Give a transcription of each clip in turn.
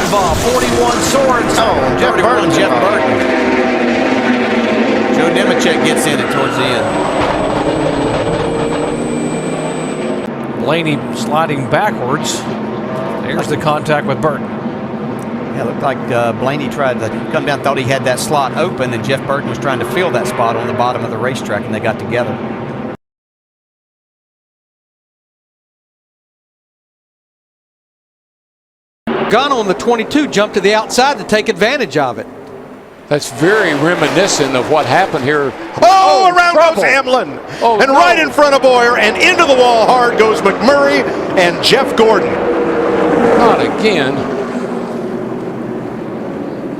involved. 41 Swords. Oh, Jeff Burton. Joe Nemechek gets in it towards the end. Blaney sliding backwards. There's the contact with Burton. Yeah, it looked like Blaney tried to come down, thought he had that slot open, and Jeff Burton was trying to fill that spot on the bottom of the racetrack, and they got together. Gunn on the 22 jumped to the outside to take advantage of it. That's very reminiscent of what happened here. Oh, around goes Hamlin. Oh, and right in front of Boyer, and into the wall hard goes McMurray and Jeff Gordon. Not again.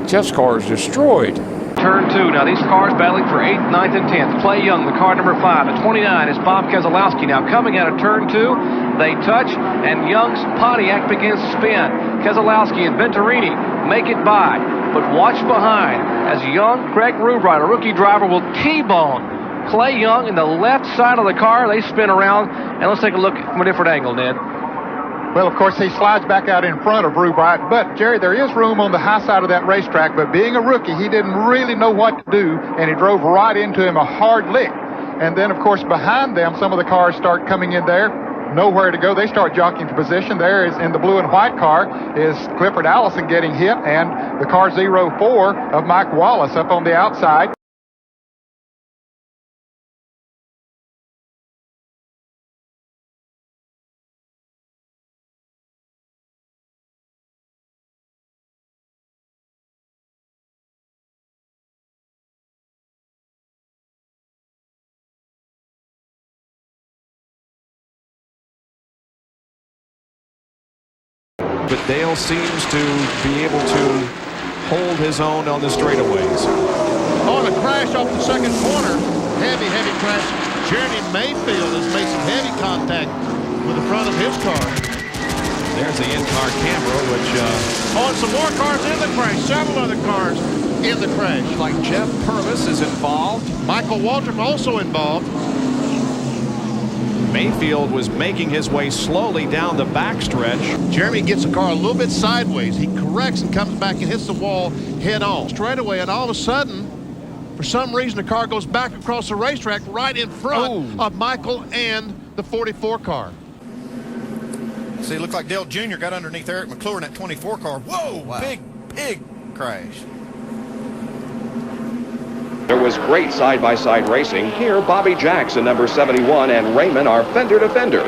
Jeff's car is destroyed. Turn 2. Now these cars battling for 8th, 9th, and 10th. Clay Young, the car number 5. At 29 is Bob Keselowski. Now coming out of turn 2, they touch, and Young's Pontiac begins to spin. Keselowski and Venturini make it by, but watch behind as Young, Craig Rubright, a rookie driver, will T-bone Clay Young in the left side of the car. They spin around, and let's take a look from a different angle, Ned. Well, of course, he slides back out in front of Rubright, but, Jerry, there is room on the high side of that racetrack, but being a rookie, he didn't really know what to do, and he drove right into him, a hard lick. And then, of course, behind them, some of the cars start coming in there, nowhere to go. They start jockeying for position. There is, in the blue and white car, is Clifford Allison getting hit, and the car 04 of Mike Wallace up on the outside. But Dale seems to be able to hold his own on the straightaways. On a crash off the second corner, heavy crash. Jeremy Mayfield has made some heavy contact with the front of his car. There's the in-car camera, which... and some more cars in the crash. Several other cars in the crash. Like Jeff Purvis is involved. Michael Waltrip also involved. Mayfield was making his way slowly down the backstretch. Jeremy gets the car a little bit sideways. He corrects and comes back and hits the wall head on. Straight away, and all of a sudden, for some reason, the car goes back across the racetrack right in front of Michael and the 44 car. See, it looked like Dale Jr. got underneath Eric McClure in that 24 car. Whoa, wow. Big crash. There was great side-by-side racing. Here, Bobby Jackson, number 71, and Raymond are fender to fender.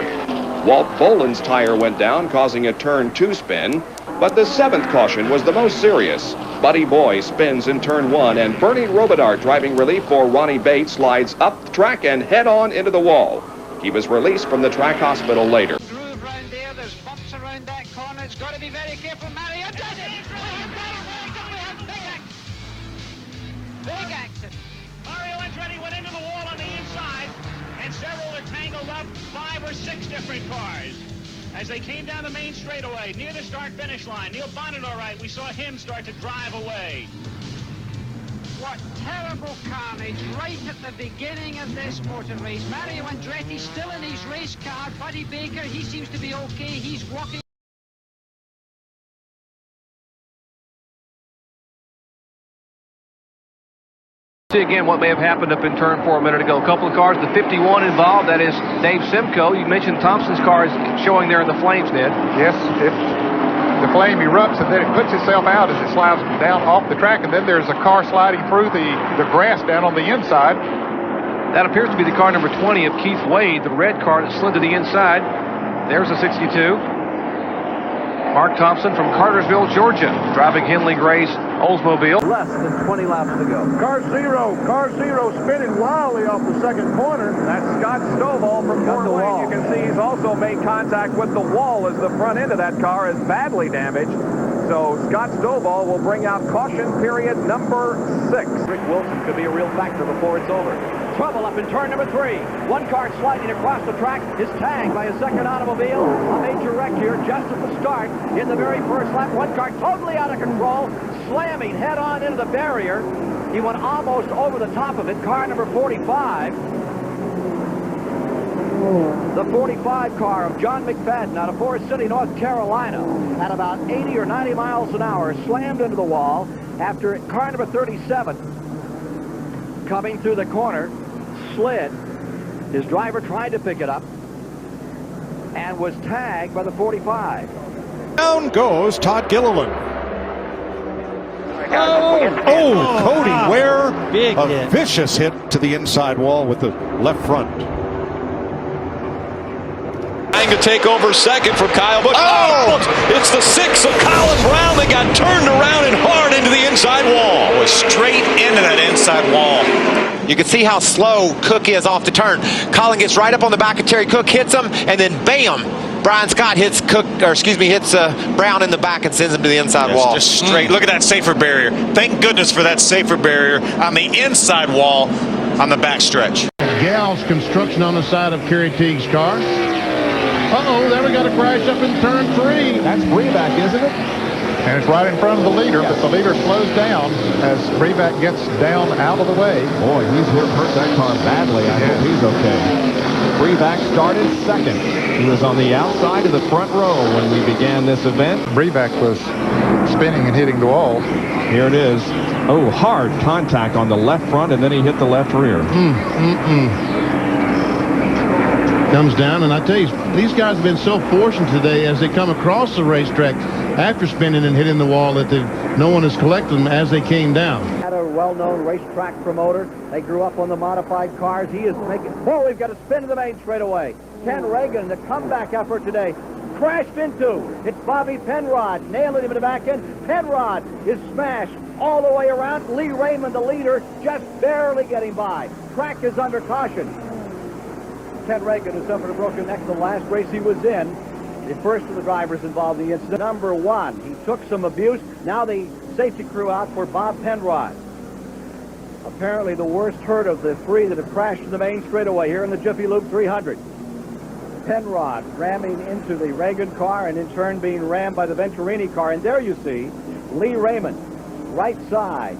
Walt Boland's tire went down, causing a turn 2 spin, but the 7th caution was the most serious. Buddy Boy spins in turn 1, and Bernie Robidart, driving relief for Ronnie Bates, slides up the track and head-on into the wall. He was released from the track hospital later. Groove round there, there's bumps around that corner. It's got to be very careful. Mario does it! Big action. Mario Andretti went into the wall on the inside, and several are tangled up, 5 or 6 different cars. As they came down the main straightaway, near the start-finish line, Neil Bonnet, all right, we saw him start to drive away. What terrible carnage right at the beginning of this motor race. Mario Andretti still in his race car. Buddy Baker, he seems to be okay. He's walking. See again what may have happened up in turn 4 a minute ago. A couple of cars, the 51 involved, that is Dave Simcoe. You mentioned Thompson's car is showing there in the flames, Ned. Yes, the flame erupts and then it puts itself out as it slides down off the track, and then there's a car sliding through the grass down on the inside. That appears to be the car number 20 of Keith Wade, the red car that slid to the inside. There's a 62. Mark Thompson from Cartersville, Georgia, driving Henley Gray's Oldsmobile. Less than 20 laps to go. Car zero spinning wildly off the second corner. That's Scott Stovall from Fort Wayne. You can see he's also made contact with the wall as the front end of that car is badly damaged. So Scott Stovall will bring out caution period number 6. Rick Wilson could be a real factor before it's over. Trouble up in turn number 3. One car sliding across the track is tagged by a second automobile. A major wreck here just at the start. In the very first lap, one car totally out of control, slamming head-on into the barrier. He went almost over the top of it. Car number 45. The 45 car of John McFadden out of Forest City, North Carolina, at about 80 or 90 miles an hour, slammed into the wall after car number 37, coming through the corner, slid. His driver tried to pick it up and was tagged by the 45. Down goes Todd Gilliland. Cody Ware. Big a hit. Vicious hit to the inside wall with the left front. Trying to take over second from Kyle Busch. Oh! It's the 6 of Colin Brown that got turned around and hard into the inside wall. Was straight into that inside wall. You can see how slow Cook is off the turn. Colin gets right up on the back of Terry Cook, hits him, and then bam! Brian Scott hits Brown in the back and sends him to the inside wall. Just straight. Look at that safer barrier. Thank goodness for that safer barrier on the inside wall on the backstretch. Gals construction on the side of Kerry Teague's car. Uh-oh, there we got a crash up in turn 3. That's Breback, isn't it? And it's right in front of the leader, but the leader slows down as Breback gets down out of the way. Boy, he's hurt that car badly. I hope he's okay. Breback started second. He was on the outside of the front row when we began this event. Breback was spinning and hitting the wall. Here it is. Oh, hard contact on the left front, and then he hit the left rear. Comes down, and I tell you, these guys have been so fortunate today as they come across the racetrack after spinning and hitting the wall that no one has collected them as they came down. Had a well-known racetrack promoter. They grew up on the modified cars. He is making... Oh, we've got a spin to the main straightaway. Ken Reagan, the comeback effort today, crashed into. It's Bobby Penrod, nailing him in the back end. Penrod is smashed all the way around. Lee Raymond, the leader, just barely getting by. Track is under caution. Ken Reagan, who suffered a broken neck the last race he was in, the first of the drivers involved in the incident. Number 1, he took some abuse. Now the safety crew out for Bob Penrod. Apparently the worst hurt of the 3 that have crashed in the main straightaway here in the Jiffy Lube 300. Penrod ramming into the Reagan car and in turn being rammed by the Venturini car. And there you see Lee Raymond, right side,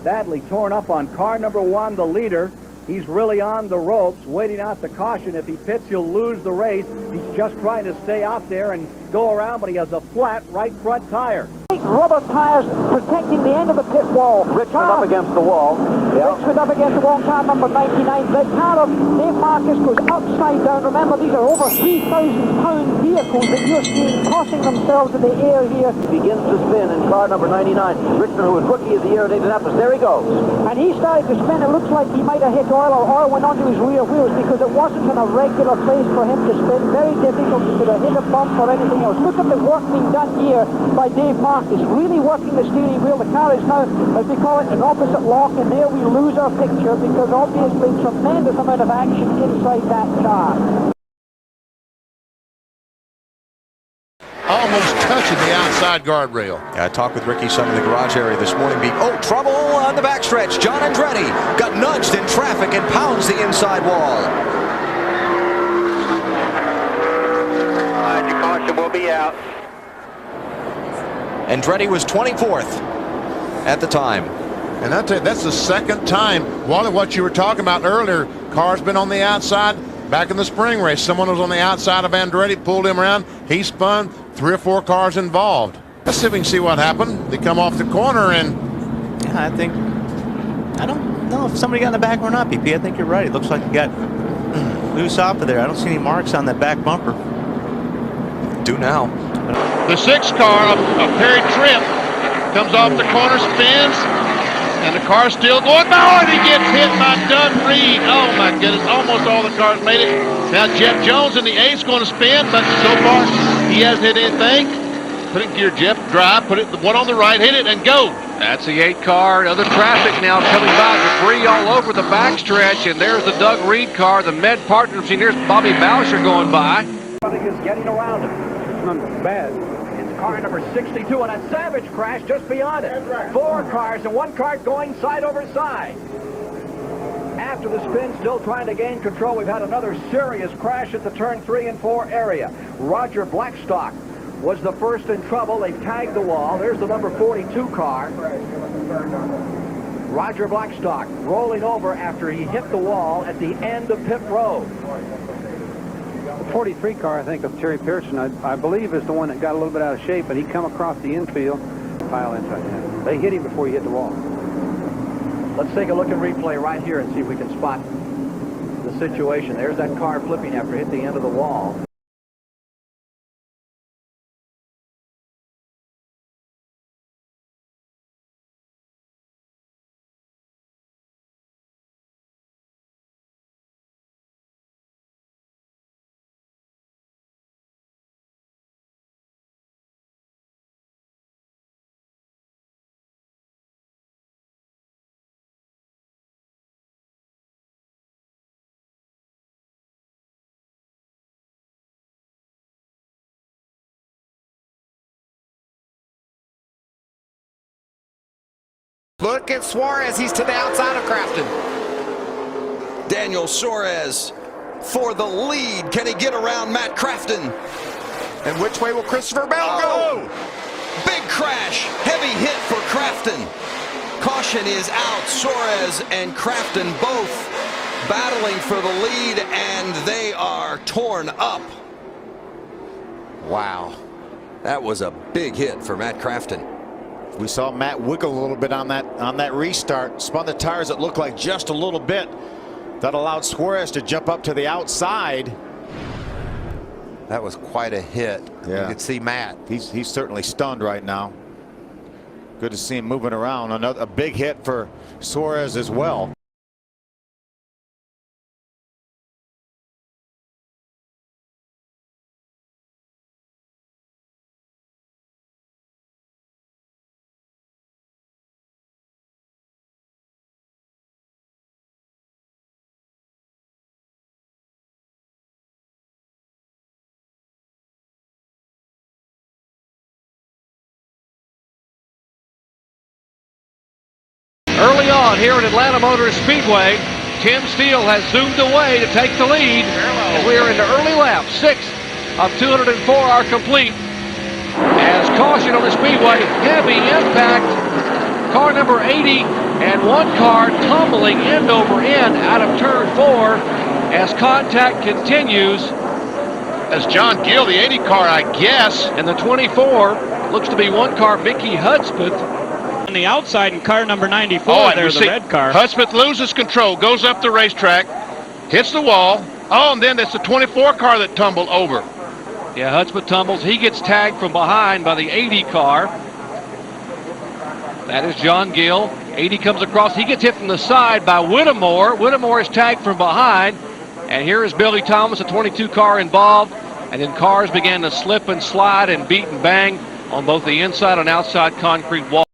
badly torn up on car number 1, the leader. He's really on the ropes, waiting out the caution. If he pits, he'll lose the race. He's just trying to stay out there and go around, but he has a flat right front tire. Rubber tires protecting the end of the pit wall. Richmond up against the wall. Richmond up against the wall, car number 99. The car of Dave Marcus goes upside down. Remember, these are over 3,000-pound vehicles that you're seeing tossing themselves in the air here. Begins to spin in car number 99. Richmond, who was rookie of the year at Indianapolis. There he goes. And he started to spin. It looks like he might have hit oil, or oil went onto his rear wheels because it wasn't in a regular place for him to spin. Very difficult to hit a bump or anything else. Look at the work being done here by Dave Marcus. Really working the steering wheel. The car is now, as we call it, an opposite lock, and there we lose our picture because obviously tremendous amount of action inside that car. Almost touching the outside guardrail. I talked with Ricky Sun in the garage area this morning. Trouble on the backstretch. John Andretti got nudged in traffic and pounds the inside wall. Caution will be out. Andretti was 24th at the time. And that's the second time. Wally, what you were talking about earlier, car's been on the outside. Back in the spring race, someone was on the outside of Andretti, pulled him around. He spun, 3 or 4 cars involved. Let's see if we can see what happened. They come off the corner and... Yeah, I don't know if somebody got in the back or not, BP. I think you're right. It looks like he got loose off of there. I don't see any marks on that back bumper. Do now. The 6 car of Perry Tripp comes off the corner, spins, and the car's still going. No, and he gets hit by Doug Reed. Oh, my goodness. Almost all the cars made it. Now, Jeff Jones in the 8's going to spin, but so far he hasn't hit anything. Put it in gear, Jeff. Drive. Put it the one on the right. Hit it and go. That's the 8 car. Other traffic now coming by. Debris all over the backstretch, and there's the Doug Reed car, the Med partner. See, there's Bobby Bowser going by. Is getting around him. Bad. It's car number 62, and a savage crash just beyond it. 4 cars and 1 car going side over side. After the spin, still trying to gain control, we've had another serious crash at the turn 3 and 4 area. Roger Blackstock was the first in trouble. They've tagged the wall. There's the number 42 car. Roger Blackstock rolling over after he hit the wall at the end of pit road. 43 car, I think, of Terry Pearson, I believe is the one that got a little bit out of shape, but he come across the infield, pile inside him. They hit him before he hit the wall. Let's take a look at replay right here and see if we can spot the situation. There's that car flipping after it hit the end of the wall. Look at Suarez. He's to the outside of Crafton. Daniel Suarez for the lead. Can he get around Matt Crafton? And which way will Christopher Bell go? Big crash. Heavy hit for Crafton. Caution is out. Suarez and Crafton both battling for the lead, and they are torn up. Wow. That was a big hit for Matt Crafton. We saw Matt wiggle a little bit on that restart. Spun the tires, it looked like just a little bit. That allowed Suarez to jump up to the outside. That was quite a hit. Yeah. You could see Matt. He's certainly stunned right now. Good to see him moving around. A big hit for Suarez as well. Early on here at Atlanta Motor Speedway, Tim Steele has zoomed away to take the lead. And we are in the early lap. 6 of 204 are complete. As caution on the speedway, heavy impact. Car number 80 and one car tumbling end over end out of turn 4 as contact continues. As John Gill, the 80 car, I guess. And the 24 looks to be one car, Mickey Hudspeth. On the outside in car number 94, there's the red car. Hudspeth loses control, goes up the racetrack, hits the wall. Oh, and then it's the 24 car that tumbled over. Yeah, Hudspeth tumbles. He gets tagged from behind by the 80 car. That is John Gill. 80 comes across. He gets hit from the side by Whittemore. Whittemore is tagged from behind. And here is Billy Thomas, a 22 car involved. And then cars began to slip and slide and beat and bang on both the inside and outside concrete wall.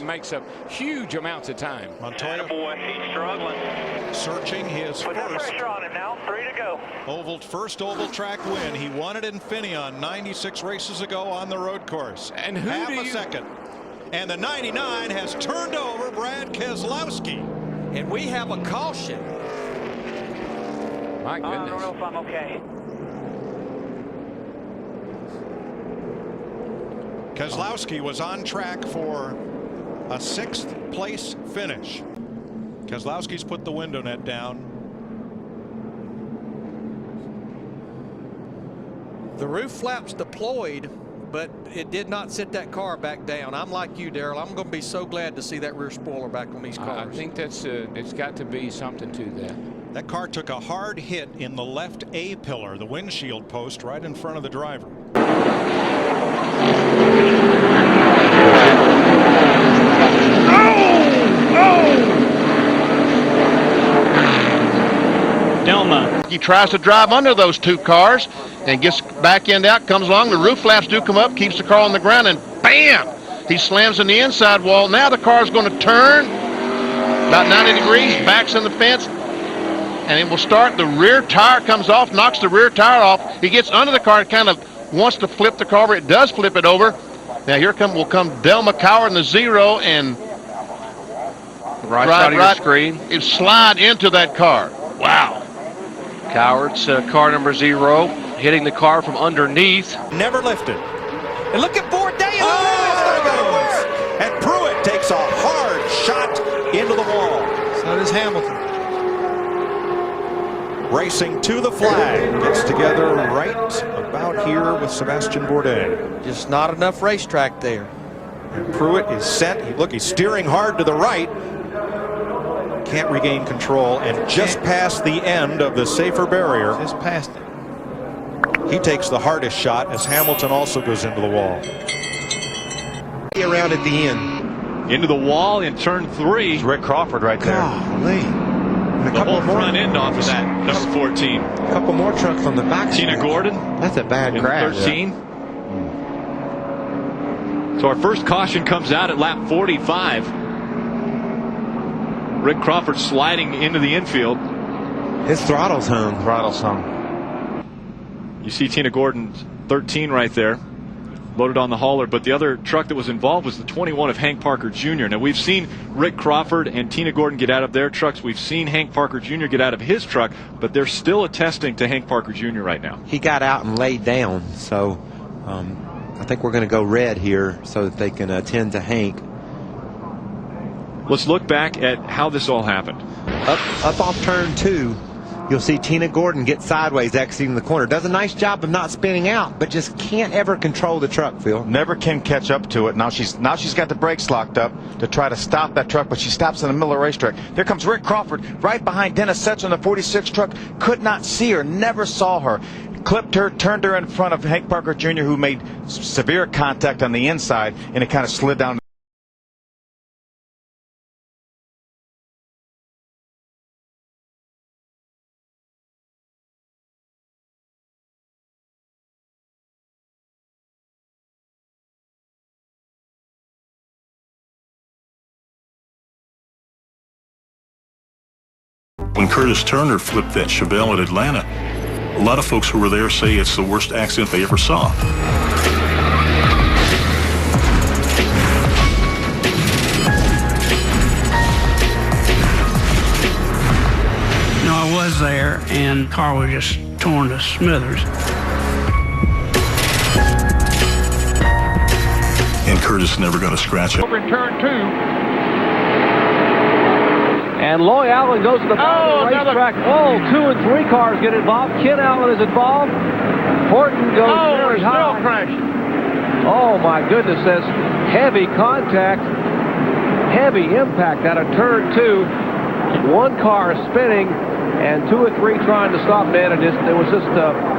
Makes up huge amounts of time. Montoya boy, he's struggling. Searching his Put that first pressure on him now. 3 to go. first oval track win. He won it in Infineon 96 races ago on the road course. And who half do a you... second. And the 99 has turned over Brad Keselowski. And we have a caution. My goodness. I don't know if I'm okay. Keselowski was on track for a 6th place finish. Keselowski's put the window net down. The roof flaps deployed, but it did not sit that car back down. I'm like you, Darrell. I'm going to be so glad to see that rear spoiler back on these cars. I think that's it's got to be something to that. That car took a hard hit in the left A pillar, the windshield post right in front of the driver. Delma. He tries to drive under those 2 cars and gets back end out, comes along. The roof flaps do come up, keeps the car on the ground, and bam! He slams in the inside wall. Now the car's going to turn about 90 degrees, backs in the fence, and it will start. The rear tire comes off, knocks the rear tire off. He gets under the car and kind of wants to flip the car over. It does flip it over. Now here will come Del McCower in the 0 and Right side of your screen. It slide into that car. Wow. Coward's car number 0. hitting the car from underneath. Never lifted. And look at Bourdais. Oh, there goes. And Pruitt takes a hard shot into the wall. So does Hamilton. Racing to the flag. Gets together right about here with Sebastian Bourdais. Just not enough racetrack there. Pruitt is set. Look, he's steering hard to the right. Can't regain control and just past the end of the safer barrier. Just past it. He takes the hardest shot as Hamilton also goes into the wall. Around at the end. Into the wall in turn 3. It's Rick Crawford right there. Golly. The whole front end off of that, number 14. A couple more trucks on the back. Tina Gordon. That's a bad crash. 13. So our first caution comes out at lap 45. Rick Crawford sliding into the infield. His throttle's hung. You see Tina Gordon's 13 right there, loaded on the hauler. But the other truck that was involved was the 21 of Hank Parker Jr. Now, we've seen Rick Crawford and Tina Gordon get out of their trucks. We've seen Hank Parker Jr. get out of his truck, but they're still attesting to Hank Parker Jr. right now. He got out and laid down, so I think we're going to go red here so that they can attend to Hank. Let's look back at how this all happened. Up off turn 2, you'll see Tina Gordon get sideways exiting the corner. Does a nice job of not spinning out, but just can't ever control the truck, Phil. Never can catch up to it. Now she's got the brakes locked up to try to stop that truck, but she stops in the middle of the racetrack. There comes Rick Crawford right behind Dennis Setch on the 46 truck. Could not see her, never saw her. Clipped her, turned her in front of Hank Parker Jr., who made severe contact on the inside, and it kind of slid down. When Curtis Turner flipped that Chevelle at Atlanta, a lot of folks who were there say it's the worst accident they ever saw. No, I was there, and the car was just torn to smithers. And Curtis never got a scratch. Over in turn 2. And Loy Allen goes to the racetrack. Oh, 2 and 3 cars get involved. Ken Allen is involved. Horton goes very high. Crashed. Oh, my goodness. That's heavy contact, heavy impact out of turn 2. 1 car is spinning, and 2 or 3 trying to stop that. It was just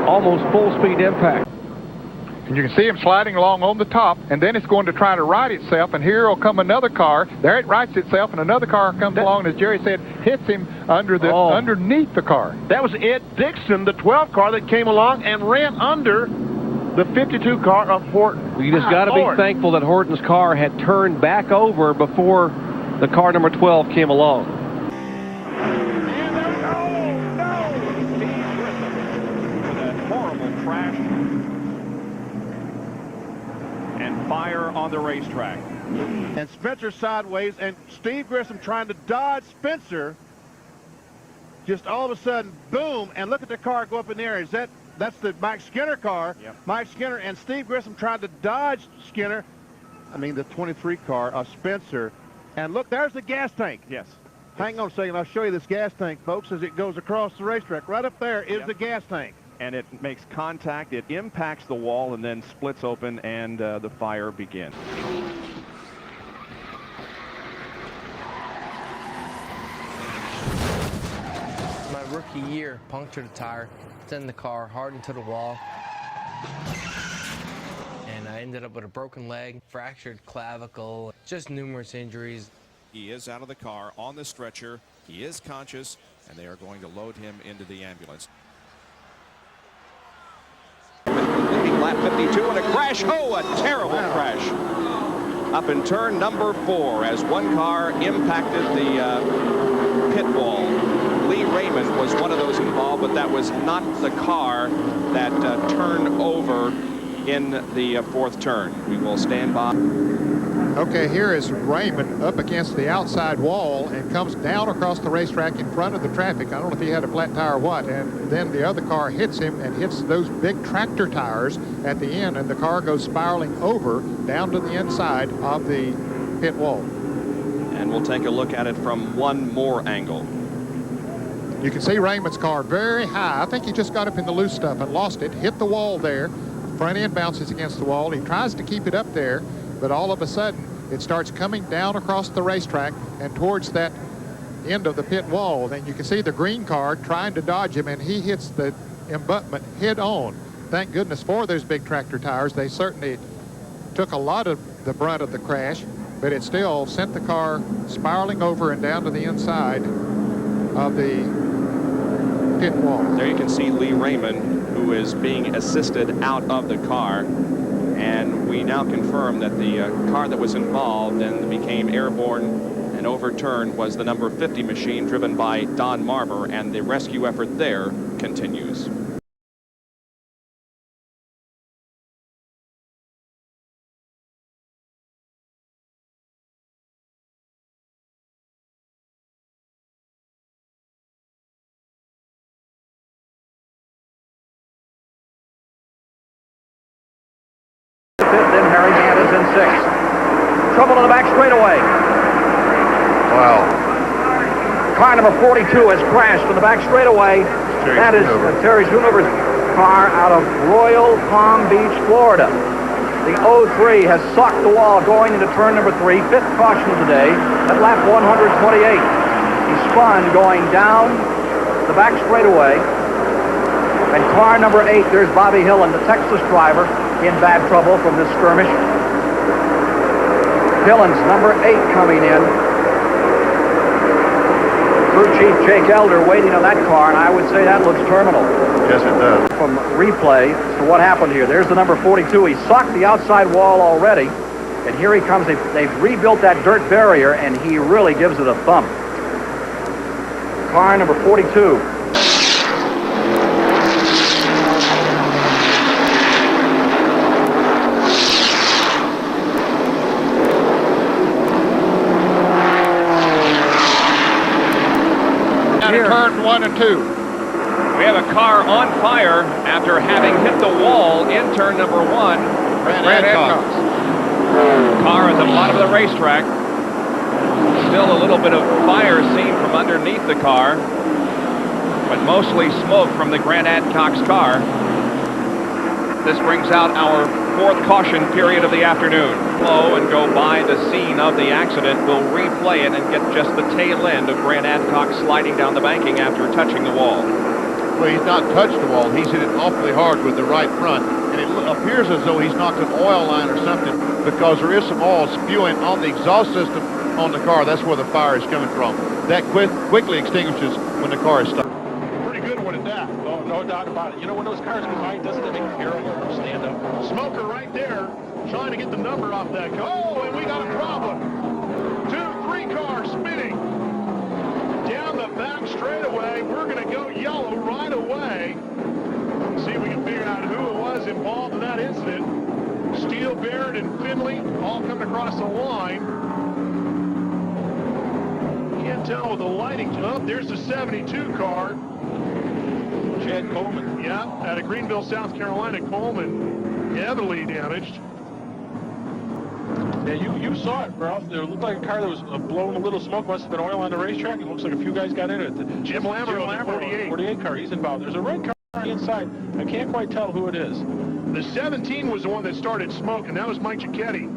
almost full-speed impact. And you can see him sliding along on the top, and then it's going to try to right itself, and here will come another car. There it rights itself, and another car comes along, and as Jerry said, hits him underneath the car. That was Ed Dixon, the 12 car that came along and ran under the 52 car of Horton. You just got to be thankful that Horton's car had turned back over before the car number 12 came along. Fire on the racetrack. And Spencer sideways, and Steve Grissom trying to dodge Spencer. Just all of a sudden, boom, and look at the car go up in the air. That's the Mike Skinner car. Yep. Mike Skinner and Steve Grissom tried to dodge Skinner. I mean, the 23 car of Spencer. And look, there's the gas tank. Yes. Hang on a second. I'll show you this gas tank, folks, as it goes across the racetrack. Right up there is the gas tank. And it makes contact, it impacts the wall, and then splits open, and the fire begins. My rookie year, punctured a tire, sent the car hard into the wall, and I ended up with a broken leg, fractured clavicle, just numerous injuries. He is out of the car on the stretcher. He is conscious, and they are going to load him into the ambulance. Leading lap 52 and a crash. Oh, a terrible crash. Up in turn number 4 as one car impacted the pit wall. Lee Raymond was one of those involved, but that was not the car that turned over in the 4th turn. We will stand by. Okay, here is Raymond up against the outside wall and comes down across the racetrack in front of the traffic. I don't know if he had a flat tire or what, and then the other car hits him and hits those big tractor tires at the end, and the car goes spiraling over down to the inside of the pit wall. And we'll take a look at it from one more angle. You can see Raymond's car very high. I think he just got up in the loose stuff and lost it, hit the wall there. Front end bounces against the wall. He tries to keep it up there, but all of a sudden it starts coming down across the racetrack and towards that end of the pit wall. Then you can see the green car trying to dodge him, and he hits the abutment head on. Thank goodness for those big tractor tires. They certainly took a lot of the brunt of the crash, but it still sent the car spiraling over and down to the inside of the pit wall. There you can see Lee Raymond, who is being assisted out of the car. And we now confirm that the car that was involved and became airborne and overturned was the number 50 machine driven by Don Marver, and the rescue effort there continues. Then Harry Gant is in sixth. Trouble in the back straightaway. Wow. Car number 42 has crashed in the back straightaway. That is Terry Schoonover's car out of Royal Palm Beach, Florida. The 03 has socked the wall going into turn number 3, fifth caution of the day, at lap 128. He spun going down the back straightaway. And car number 8, there's Bobby Hillen, the Texas driver, in bad trouble from this skirmish. Hillen's number 8 coming in. Crew Chief Jake Elder waiting on that car, and I would say that looks terminal. Yes, it does. From replay, so what happened here? There's the number 42. He socked the outside wall already, and here he comes. They've rebuilt that dirt barrier, and he really gives it a thump. Car number 42. Turn 1 and 2. We have a car on fire after having hit the wall in turn number 1. Grant Adcox. Car at the bottom of the racetrack. Still a little bit of fire seen from underneath the car, but mostly smoke from the Grant Adcox car. This brings out our fourth caution period of the afternoon. Slow and go by the scene of the accident. We'll replay it and get just the tail end of Grant Adcox sliding down the banking after touching the wall. Well, he's not touched the wall. He's hit it awfully hard with the right front. And it appears as though he's knocked an oil line or something, because there is some oil spewing on the exhaust system on the car. That's where the fire is coming from. That quickly extinguishes when the car is stopped. Pretty good one at that. Oh, no doubt about it. You know, when those cars go by, doesn't it make Harold stand up? Smoker right there, trying to get the number off that car. Oh, and we got a problem. 2-3 cars spinning down the back straightaway. We're going to go yellow right away. See if we can figure out who it was involved in that incident. Steele, Barrett, and Finley all coming across the line. Can't tell with the lighting. Oh, there's the 72 car. Chad Coleman. Yeah, out of Greenville, South Carolina. Coleman heavily damaged. Yeah, you saw it, Ralph. It looked like a car that was blowing a little smoke. Must have been oil on the racetrack. It looks like a few guys got in it. Jim Lambert, 48 car. He's involved. There's a red car on the inside. I can't quite tell who it is. The 17 was the one that started smoking. That was Mike Cicchetti.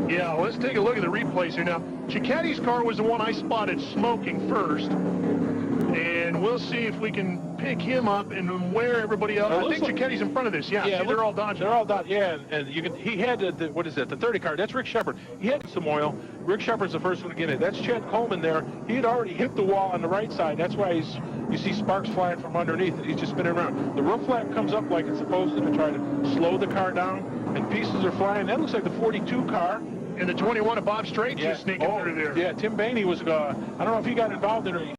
Yeah, let's take a look at the replays here now. Cicchetti's car was the one I spotted smoking first. And we'll see if we can pick him up and where everybody else. I think Cicchetti's in front of this. Yeah, see, they're all dodging. They're all dodging. Yeah, and you can. He had the what is that? The 30 car. That's Rick Shepard. He had some oil. Rick Shepard's the first one to get it. That's Chad Coleman there. He had already hit the wall on the right side. That's why you see sparks flying from underneath. He's just spinning around. The roof flap comes up like it's supposed to try to slow the car down, and pieces are flying. That looks like the 42 car. And the 21 of Bob Straight just sneaking through there. Yeah, Tim Bainey was, I don't know if he got involved in it.